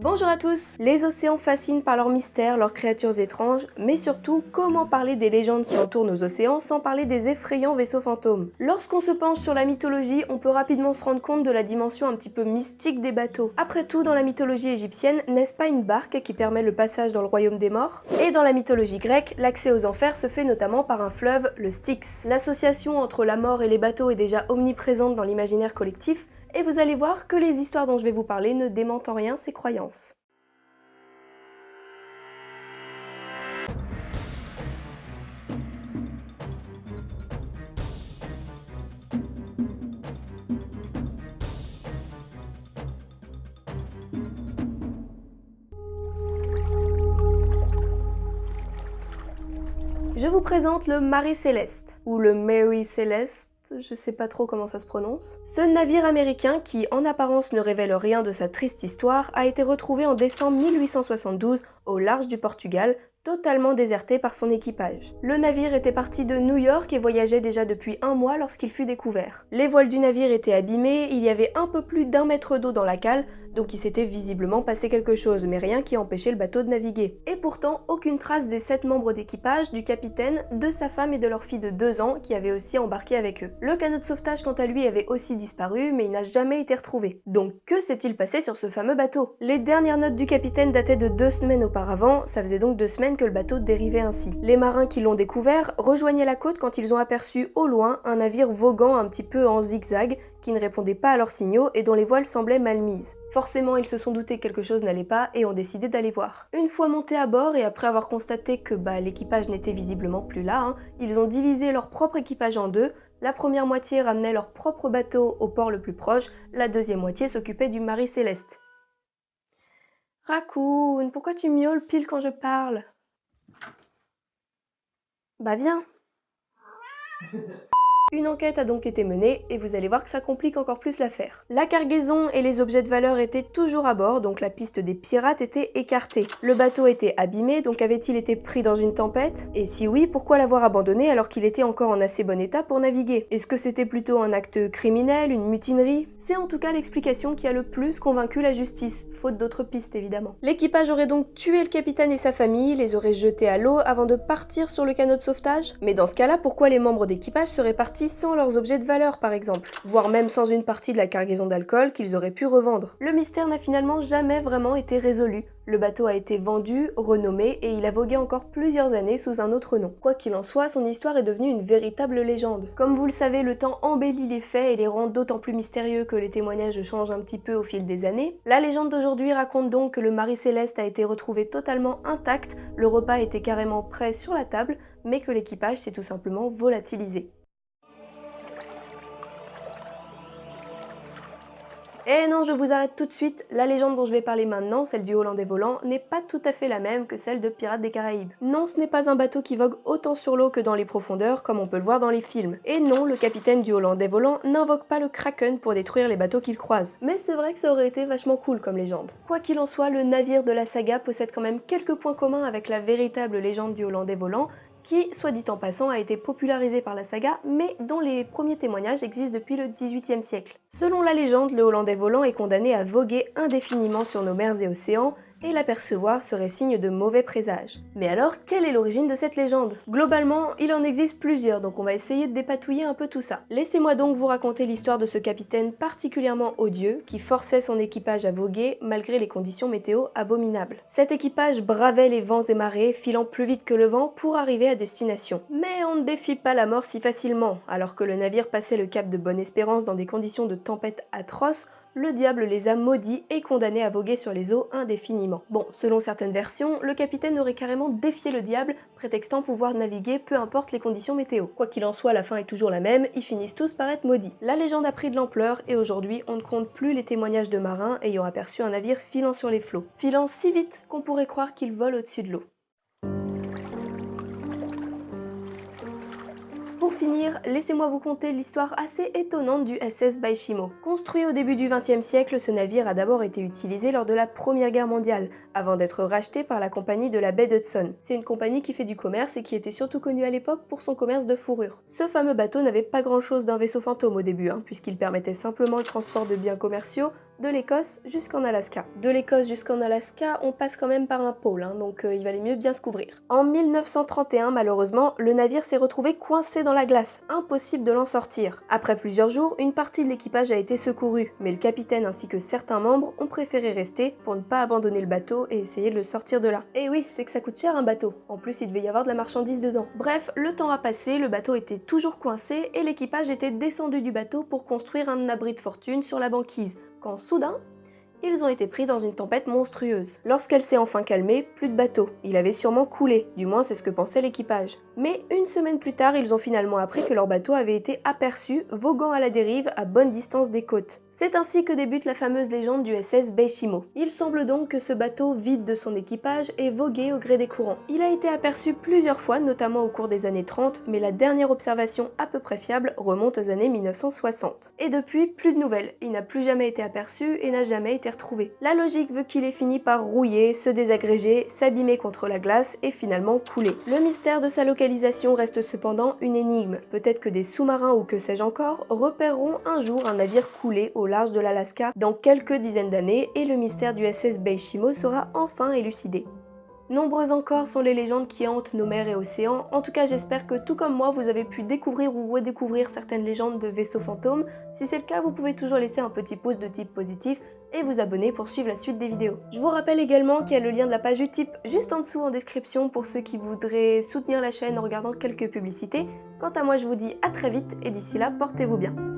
Bonjour à tous! Les océans fascinent par leurs mystères, leurs créatures étranges, mais surtout, comment parler des légendes qui entourent nos océans sans parler des effrayants vaisseaux fantômes? Lorsqu'on se penche sur la mythologie, on peut rapidement se rendre compte de la dimension un petit peu mystique des bateaux. Après tout, dans la mythologie égyptienne, n'est-ce pas une barque qui permet le passage dans le royaume des morts? Et dans la mythologie grecque, l'accès aux enfers se fait notamment par un fleuve, le Styx. L'association entre la mort et les bateaux est déjà omniprésente dans l'imaginaire collectif, et vous allez voir que les histoires dont je vais vous parler ne démentent en rien ces croyances. Je vous présente le Mary Céleste, ou le Mary Celeste, je sais pas trop comment ça se prononce. Ce navire américain, qui en apparence ne révèle rien de sa triste histoire, a été retrouvé en décembre 1872 au large du Portugal, totalement déserté par son équipage. Le navire était parti de New York et voyageait déjà depuis un mois lorsqu'il fut découvert. Les voiles du navire étaient abîmées, il y avait un peu plus d'1 mètre d'eau dans la cale, donc il s'était visiblement passé quelque chose, mais rien qui empêchait le bateau de naviguer. Et pourtant, aucune trace des 7 membres d'équipage, du capitaine, de sa femme et de leur fille de 2 ans qui avaient aussi embarqué avec eux. Le canot de sauvetage quant à lui avait aussi disparu, mais il n'a jamais été retrouvé. Donc que s'est-il passé sur ce fameux bateau? Les dernières notes du capitaine dataient de 2 semaines auparavant, ça faisait donc 2 semaines que le bateau dérivait ainsi. Les marins qui l'ont découvert rejoignaient la côte quand ils ont aperçu au loin un navire voguant un petit peu en zigzag, qui ne répondait pas à leurs signaux et dont les voiles semblaient mal mises. Forcément, ils se sont doutés que quelque chose n'allait pas et ont décidé d'aller voir. Une fois montés à bord et après avoir constaté que l'équipage n'était visiblement plus là, ils ont divisé leur propre équipage en deux. La première moitié ramenait leur propre bateau au port le plus proche, la deuxième moitié s'occupait du Mary Céleste. Raccoon, pourquoi tu miaules pile quand je parle? Bah viens! Une enquête a donc été menée et vous allez voir que ça complique encore plus l'affaire. La cargaison et les objets de valeur étaient toujours à bord, donc la piste des pirates était écartée. Le bateau était abîmé, donc avait-il été pris dans une tempête? Et si oui, pourquoi l'avoir abandonné alors qu'il était encore en assez bon état pour naviguer? Est-ce que c'était plutôt un acte criminel, une mutinerie? C'est en tout cas l'explication qui a le plus convaincu la justice, faute d'autres pistes évidemment. L'équipage aurait donc tué le capitaine et sa famille, les aurait jetés à l'eau avant de partir sur le canot de sauvetage? Mais dans ce cas-là, pourquoi les membres d'équipage seraient partis sans leurs objets de valeur par exemple, voire même sans une partie de la cargaison d'alcool qu'ils auraient pu revendre. Le mystère n'a finalement jamais vraiment été résolu. Le bateau a été vendu, renommé et il a vogué encore plusieurs années sous un autre nom. Quoi qu'il en soit, son histoire est devenue une véritable légende. Comme vous le savez, le temps embellit les faits et les rend d'autant plus mystérieux que les témoignages changent un petit peu au fil des années. La légende d'aujourd'hui raconte donc que le Mary Céleste a été retrouvé totalement intact, le repas était carrément prêt sur la table, mais que l'équipage s'est tout simplement volatilisé. Et non, je vous arrête tout de suite, la légende dont je vais parler maintenant, celle du Hollandais volant, n'est pas tout à fait la même que celle de Pirates des Caraïbes. Non, ce n'est pas un bateau qui vogue autant sur l'eau que dans les profondeurs, comme on peut le voir dans les films. Et non, le capitaine du Hollandais volant n'invoque pas le Kraken pour détruire les bateaux qu'il croise. Mais c'est vrai que ça aurait été vachement cool comme légende. Quoi qu'il en soit, le navire de la saga possède quand même quelques points communs avec la véritable légende du Hollandais volant, qui, soit dit en passant, a été popularisé par la saga, mais dont les premiers témoignages existent depuis le XVIIIe siècle. Selon la légende, le Hollandais volant est condamné à voguer indéfiniment sur nos mers et océans, et l'apercevoir serait signe de mauvais présage. Mais alors, quelle est l'origine de cette légende? Globalement, il en existe plusieurs, donc on va essayer de dépatouiller un peu tout ça. Laissez-moi donc vous raconter l'histoire de ce capitaine particulièrement odieux, qui forçait son équipage à voguer malgré les conditions météo abominables. Cet équipage bravait les vents et marées, filant plus vite que le vent pour arriver à destination. Mais on ne défie pas la mort si facilement. Alors que le navire passait le cap de Bonne-Espérance dans des conditions de tempête atroces, le diable les a maudits et condamnés à voguer sur les eaux indéfiniment. Bon, selon certaines versions, le capitaine aurait carrément défié le diable, prétextant pouvoir naviguer peu importe les conditions météo. Quoi qu'il en soit, la fin est toujours la même, ils finissent tous par être maudits. La légende a pris de l'ampleur et aujourd'hui, on ne compte plus les témoignages de marins ayant aperçu un navire filant sur les flots. Filant si vite qu'on pourrait croire qu'il vole au-dessus de l'eau. Pour finir, laissez-moi vous conter l'histoire assez étonnante du SS Baishimo. Construit au début du XXe siècle, ce navire a d'abord été utilisé lors de la Première Guerre mondiale, avant d'être racheté par la compagnie de la baie d'Hudson. C'est une compagnie qui fait du commerce et qui était surtout connue à l'époque pour son commerce de fourrure. Ce fameux bateau n'avait pas grand chose d'un vaisseau fantôme au début, puisqu'il permettait simplement le transport de biens commerciaux, de l'Écosse jusqu'en Alaska. De l'Écosse jusqu'en Alaska, on passe quand même par un pôle, donc il valait mieux bien se couvrir. En 1931, malheureusement, le navire s'est retrouvé coincé dans la glace, impossible de l'en sortir. Après plusieurs jours, une partie de l'équipage a été secourue, mais le capitaine ainsi que certains membres ont préféré rester pour ne pas abandonner le bateau et essayer de le sortir de là. Et oui, c'est que ça coûte cher un bateau. En plus, il devait y avoir de la marchandise dedans. Bref, le temps a passé, le bateau était toujours coincé et l'équipage était descendu du bateau pour construire un abri de fortune sur la banquise, quand soudain, ils ont été pris dans une tempête monstrueuse. Lorsqu'elle s'est enfin calmée, plus de bateau. Il avait sûrement coulé, du moins c'est ce que pensait l'équipage. Mais une semaine plus tard, ils ont finalement appris que leur bateau avait été aperçu, voguant à la dérive à bonne distance des côtes. C'est ainsi que débute la fameuse légende du SS Beishimo. Il semble donc que ce bateau, vide de son équipage, ait vogué au gré des courants. Il a été aperçu plusieurs fois, notamment au cours des années 30, mais la dernière observation à peu près fiable remonte aux années 1960. Et depuis, plus de nouvelles. Il n'a plus jamais été aperçu et n'a jamais été retrouvé. La logique veut qu'il ait fini par rouiller, se désagréger, s'abîmer contre la glace et finalement couler. Le mystère de sa localisation reste cependant une énigme. Peut-être que des sous-marins ou que sais-je encore repéreront un jour un navire coulé au large de l'Alaska dans quelques dizaines d'années et le mystère du SS Beishimo sera enfin élucidé. Nombreuses encore sont les légendes qui hantent nos mers et océans. En tout cas, j'espère que tout comme moi, vous avez pu découvrir ou redécouvrir certaines légendes de vaisseaux fantômes. Si c'est le cas, vous pouvez toujours laisser un petit pouce de type positif et vous abonner pour suivre la suite des vidéos. Je vous rappelle également qu'il y a le lien de la page Utip juste en dessous en description pour ceux qui voudraient soutenir la chaîne en regardant quelques publicités. Quant à moi, je vous dis à très vite et d'ici là, portez-vous bien.